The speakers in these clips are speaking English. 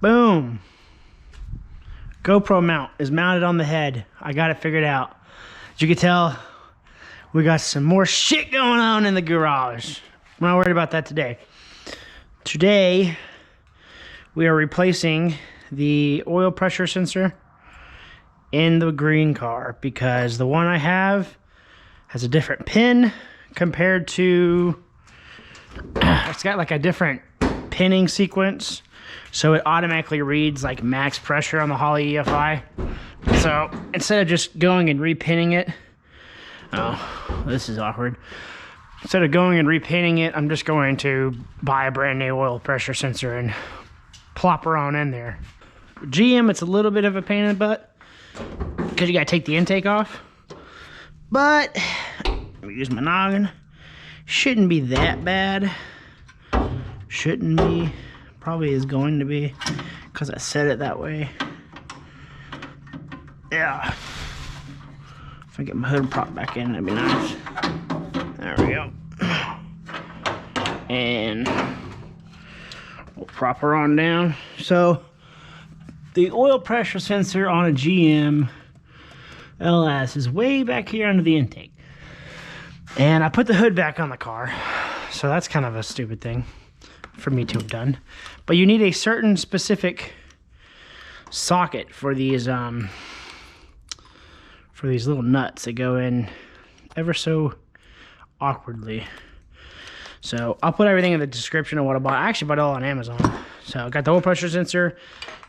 Boom. GoPro mount is mounted on the head. I got it figured out. As you can tell, we got some more shit going on in the garage. I'm not worried about that today. Today, we are replacing the oil pressure sensor in the green car because the one I have has a different pin compared to, it's got like a different pinning sequence. So it automatically reads like max pressure on the Holley EFI. So instead of just going and repinning it, oh, this is awkward. Instead of going and repinning it, I'm just going to buy a brand new oil pressure sensor and plop her on in there. GM, it's a little bit of a pain in the butt because you gotta take the intake off. But, let me use my noggin. Shouldn't be that bad. Shouldn't be. Probably is going to be because I set it that way. Yeah. If I get my hood propped back in, that'd be nice. There we go. And we'll prop her on down. So the oil pressure sensor on a GM LS is way back here under the intake. And I put the hood back on the car. So that's kind of a stupid thing for me to have done. But you need a certain specific socket for these little nuts that go in ever so awkwardly. So I'll put everything in the description of what I bought. I actually bought it all on Amazon. So I got the oil pressure sensor,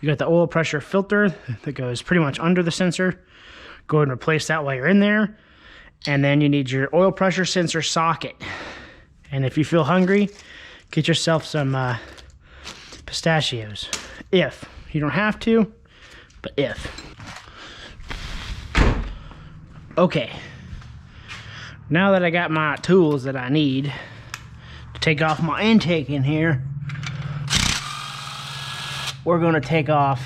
you got the oil pressure filter that goes pretty much under the sensor. Go ahead and replace that while you're in there. And then you need your oil pressure sensor socket. And if you feel hungry, get yourself some pistachios. If. You don't have to, but if. Okay. Now that I got my tools that I need to take off my intake in here, we're going to take off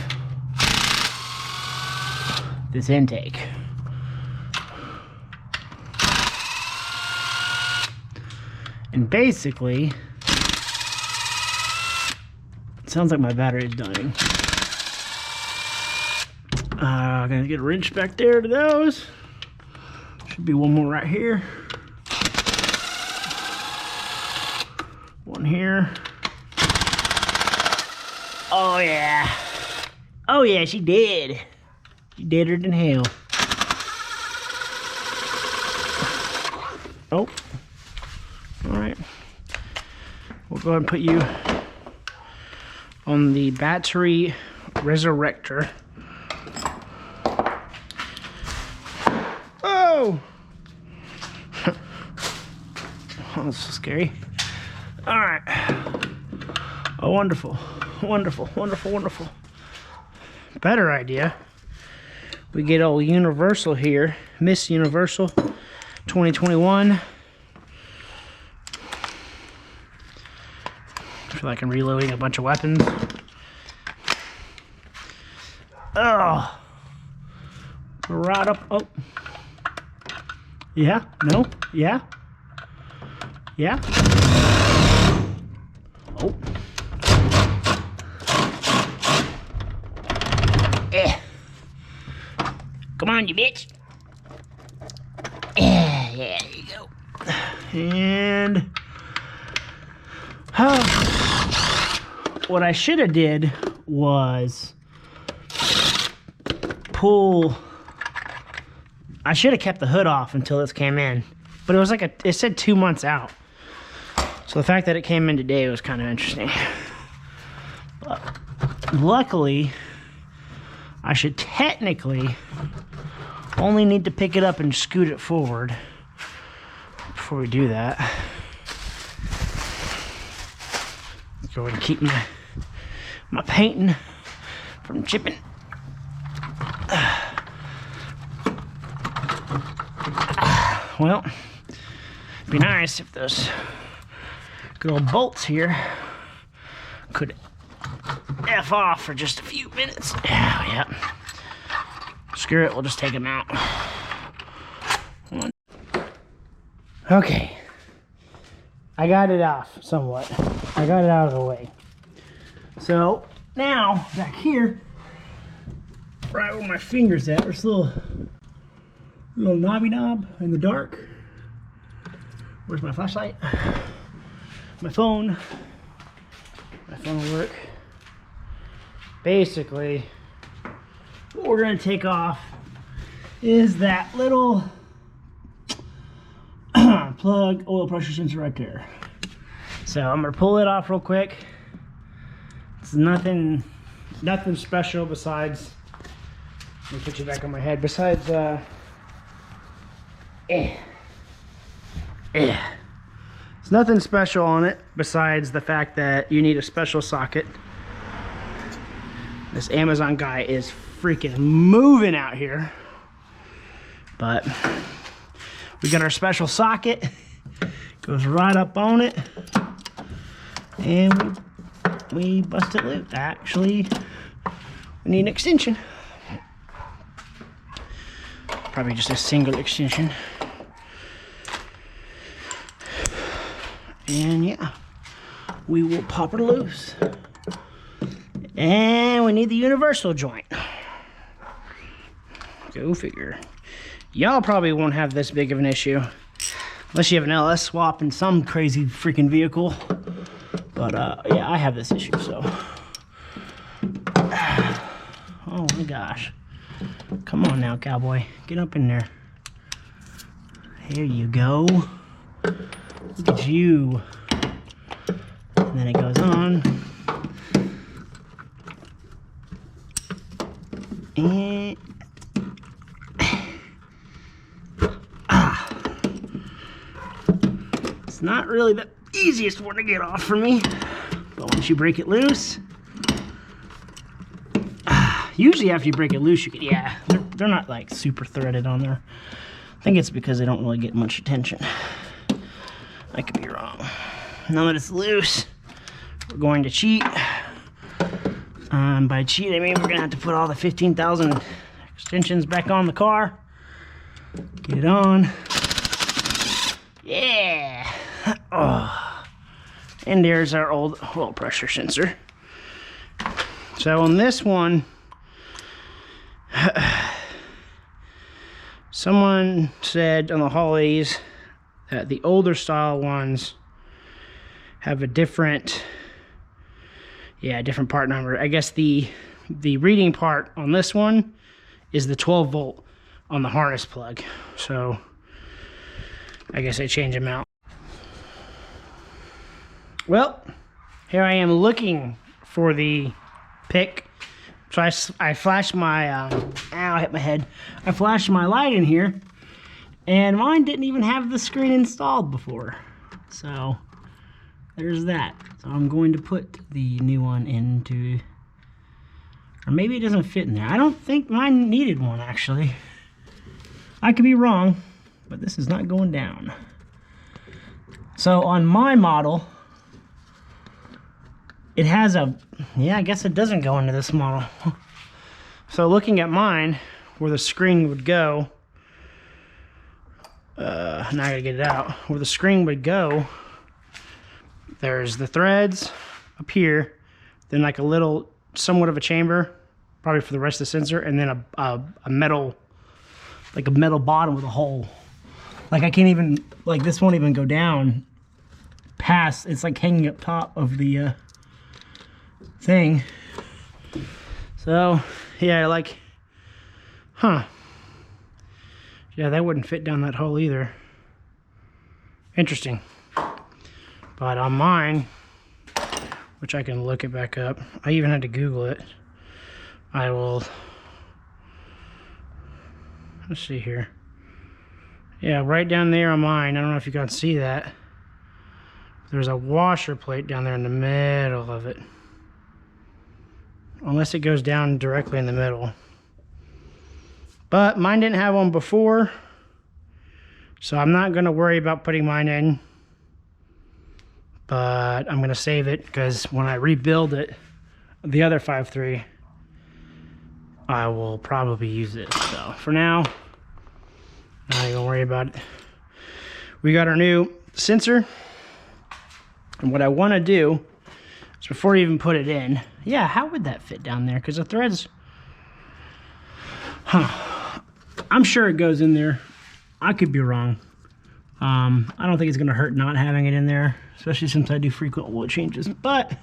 this intake. And basically, it sounds like my battery is dying. I'm gonna get a wrench back there to those. Should be one more right here. One here. Oh yeah. Oh yeah, she did. She deader than hell. Oh. Alright. We'll go ahead and put you on the battery resurrector. Oh! Oh, that's so scary. Alright. Oh, wonderful. Wonderful, wonderful, wonderful. Better idea. We get old Universal here. Miss Universal 2021. I feel like I'm reloading a bunch of weapons. Oh. Right up. Oh. Yeah. No. Yeah. Yeah. Oh. Eh. Come on, you bitch. Yeah, there you go. And what I should have did was pull. I should have kept the hood off until this came in, but it was like it said 2 months out. So the fact that it came in today was kind of interesting. But luckily, I should technically only need to pick it up and scoot it forward before we do that. Let's go ahead and keep my painting from chipping. Well, it'd be nice if those good old bolts here could F off for just a few minutes. Yeah. Screw it, we'll just take them out. Okay. I got it off somewhat. I got it out of the way. So, now, back here, right where my finger's at, there's a little knobby knob in the dark. Where's my flashlight? My phone. My phone will work. Basically, what we're gonna take off is that little plug oil pressure sensor right there. So I'm gonna pull it off real quick. It's nothing special besides, let me put you back on my head, besides it's nothing special on it besides the fact that you need a special socket. This Amazon guy is freaking moving out here. But we got our special socket, goes right up on it, and we bust it loose. Actually, we need an extension. Probably just a single extension. And yeah, we will pop it loose. And we need the universal joint. Go figure. Y'all probably won't have this big of an issue unless you have an LS swap in some crazy freaking vehicle. But yeah, I have this issue, so. Oh my gosh. Come on now, cowboy. Get up in there. There you go. Look at you. And then it goes on. And it's not really the easiest one to get off for me, but once you break it loose, usually after you break it loose, you can, yeah, they're not like super threaded on there. I think it's because they don't really get much attention. I could be wrong. Now that it's loose, we're going to cheat. By cheat, I mean we're gonna have to put all the 15,000 extensions back on the car. Get it on. Yeah. Oh. And there's our old oil pressure sensor. So on this one, someone said on the holidays that the older style ones have a different, different part number. I guess the reading part on this one is the 12 volt on the harness plug. So I guess I change them out. Well, here I am looking for the pick. So I flashed my, ow, I hit my head. I flashed my light in here, and mine didn't even have the screen installed before. So there's that. So I'm going to put the new one into, or maybe it doesn't fit in there. I don't think mine needed one, actually. I could be wrong, but this is not going down. So on my model, it has a, yeah, I guess it doesn't go into this model. So looking at mine, where the screen would go, now I gotta get it out. Where the screen would go, there's the threads up here, then like a little, somewhat of a chamber, probably for the rest of the sensor, and then a metal, like a metal bottom with a hole. Like I can't even, like this won't even go down past, it's like hanging up top of the thing. So yeah, like, huh. Yeah, that wouldn't fit down that hole either. Interesting. But on mine, which I can look it back up, I even had to Google it. I will, let's see here. Yeah, right down there on mine, I don't know if you can see that. There's a washer plate down there in the middle of it. Unless it goes down directly in the middle. But mine didn't have one before, so I'm not going to worry about putting mine in. But I'm going to save it, because when I rebuild it, the other 5.3, I will probably use it. So for now, not even worry about it. We got our new sensor, and what I want to do, So before you even put it in, yeah, how would that fit down there? Because the threads, I'm sure it goes in there. I could be wrong. I don't think it's gonna hurt not having it in there, especially since I do frequent oil changes. But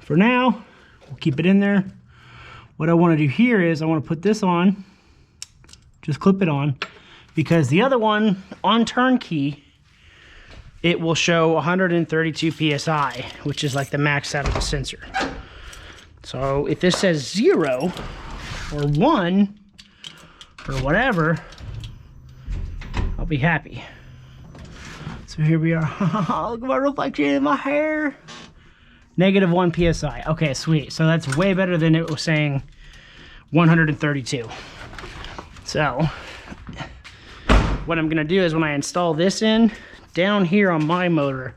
for now, we'll keep it in there. What I want to do here is I want to put this on, just clip it on, because the other one on turnkey, it will show 132 PSI, which is like the max out of the sensor. So if this says 0 or 1 or whatever, I'll be happy. So here we are. Look at my reflection in my hair. -1 PSI. Okay, sweet. So that's way better than it was saying 132. So what I'm gonna do is when I install this in, down here on my motor,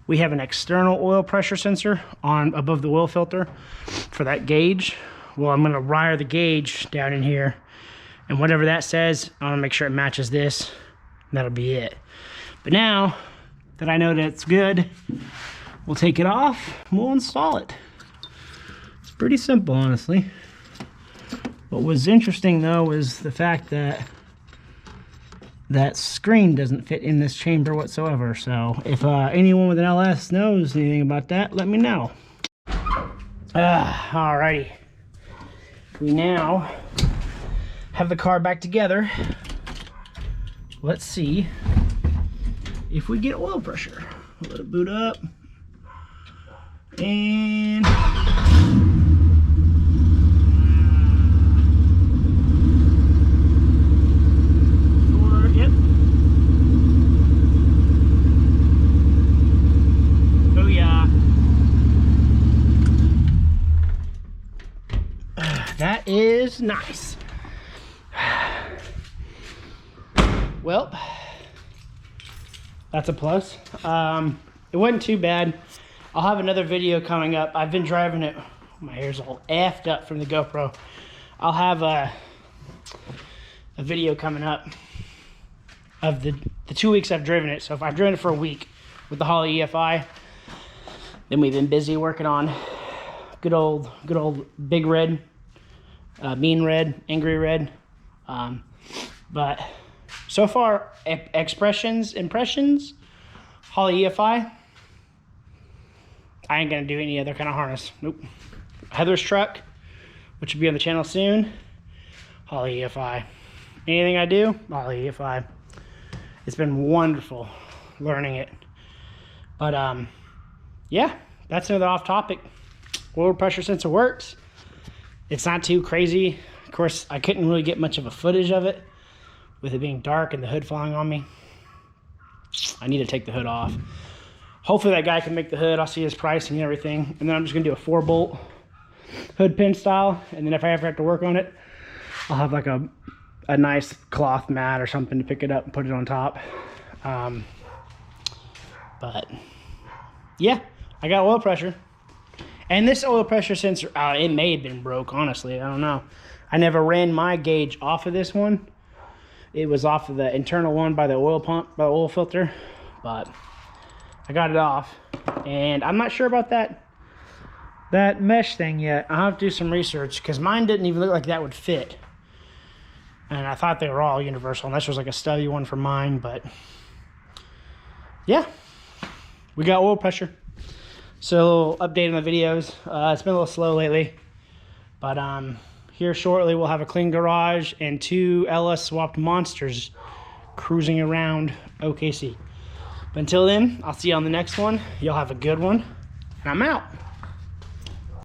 we have an external oil pressure sensor on above the oil filter for that gauge. Well, I'm gonna wire the gauge down in here, and whatever that says, I wanna make sure it matches this, and that'll be it. But now that I know that it's good, we'll take it off and we'll install it. It's pretty simple, honestly. What was interesting though is the fact that that screen doesn't fit in this chamber whatsoever. So if anyone with an LS knows anything about that, let me know. Alrighty. We now have the car back together. Let's see if we get oil pressure. Let it boot up. And yep. Oh yeah. That is nice. Well, that's a plus. It wasn't too bad. I'll have another video coming up. I've been driving it. My hair's all effed up from the GoPro. I'll have a video coming up of the 2 weeks I've driven it. So if I've driven it for a week with the Holley EFI, then we've been busy working on good old big red, mean red, angry red. But so far, impressions, Holley EFI. I ain't gonna do any other kind of harness. Nope. Heather's truck, which will be on the channel soon. Holley EFI. Anything I do, Holley EFI. It's been wonderful learning it. But yeah, that's another off topic. Oil pressure sensor works. It's not too crazy. Of course, I couldn't really get much of a footage of it with it being dark and the hood falling on me. I need to take the hood off. Hopefully that guy can make the hood. I'll see his pricing and everything. And then I'm just gonna do a 4-bolt hood pin style. And then if I ever have to work on it, I'll have like a nice cloth mat or something to pick it up and put it on top. But yeah, I got oil pressure. And this oil pressure sensor, it may have been broke, honestly. I don't know. I never ran my gauge off of this one. It was off of the internal one by the oil pump, by the oil filter. But I got it off. And I'm not sure about that mesh thing yet. I'll have to do some research because mine didn't even look like that would fit. And I thought they were all universal. And this was like a stubby one for mine. But yeah, we got oil pressure. So a little update on the videos. It's been a little slow lately. But here shortly we'll have a clean garage and 2 LS swapped monsters cruising around OKC. But until then, I'll see you on the next one. Y'all have a good one. And I'm out.